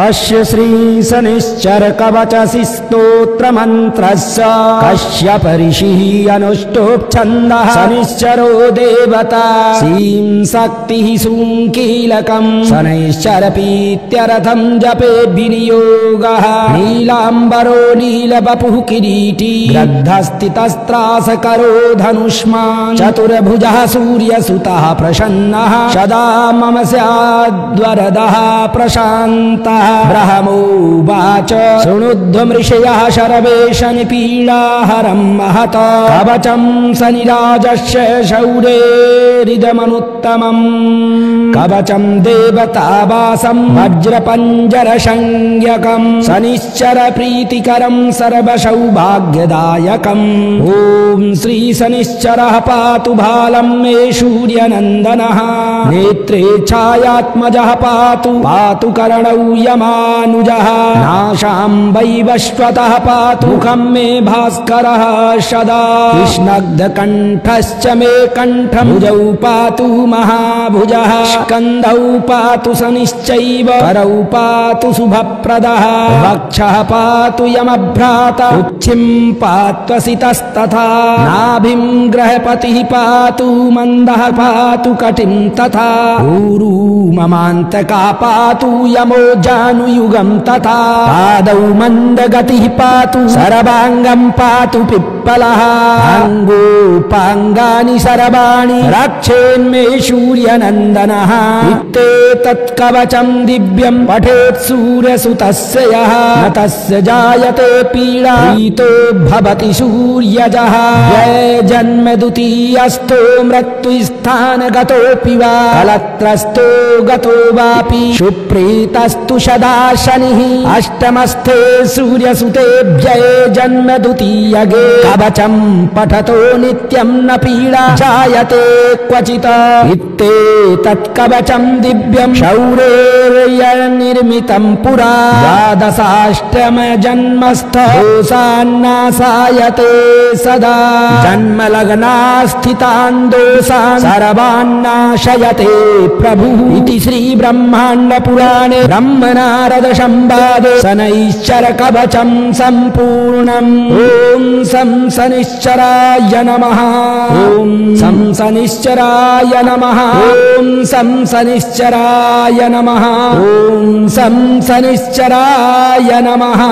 अस्य श्री शनिश्चर कवचसि स्तोत्रमन्त्रस्य कश्यप ऋषिः अनुष्टुप् शनिश्चरो देवता सीं शक्तिः सूङ्कीलकम् शनैश्चर पीत्यरथं जपे विनियोगः नीलाम्बरो नीलवपुः किरीटी ग्रद्धस्थितस्त्रासकरो धनुष्मान् चतुर्भुजः सूर्यसुतः प्रसन्नः सदा मम स्याद्वरदः प्रशान्तः ब्रह्मोवाच शृणुध्वमृषयः शरवेशनि पीडाहरं महत कवचं शनिराजस्य शौरेरिदमनुत्तमम् कवचं देवतावासं वज्रपञ्जरसंज्ञकम् शनिश्चर प्रीतिकरं सर्वसौभाग्यदायकम् ॐ श्री शनिश्चरः पातु बालं मे सूर्यनन्दनः नेत्रे छायात्मजः पातु करणौ यमानुजः नाशां वैवस्वतः पातु मुखं मे भास्करः सदा कृष्णग्धकण्ठश्च मे कण्ठं भुजौ पातु महाभुजः स्कन्धौ पातु शनिश्चैव करौ पातु शुभप्रदः वक्षः पातु यमभ्राता उच्छिं पात्वसितस्तथा नाभिं ग्रहपतिः पातु मन्दः पातु कटिं तथा ऊरू ममान्तका पातु यमो जानुयुगं तथा पादौ मन्दगतिः पातु सर्वाङ्गं पातु पिप्पलः अङ्गोपाङ्गानि सर्वाणि रक्षेन्मे सूर्यनन्दनः इत्येतत्कवचं दिव्यं पठेत् सूर्यसुतस्य यः न तस्य जायते पीडा प्रीतो भवति सूर्यजः ये जन्म द्वितीयस्थो मृत्युस्थानगतोऽपि वा कलत्रस्थो गतो वापि सुप्रीतस्तु सदा शनिः अष्टमस्थे सूर्यसुतेभ्य जन्म द्वितीयगे कवचं पठतो नित्यं न पीडा जायते क्वचित् इत्येतत्कवचं दिव्यं शौरेर्यनिर्मितं पुरा द्वादशाष्टम जन्मस्थ दोषान्नाशायते सदा जन्मलग्नास्थितान् दोषान् सर्वान्नाशयते प्रभुः इति श्री ब्रह्माण्ड पुराणे ब्रह्मनारद संवादे शनैश्चर कवचं सम्पूर्णम् ॐ शं शनिश्चराय नमः ॐ शं शनिश्चराय नमः ॐ शं शनिश्चराय नमः ॐ शं शनिश्चराय नमः।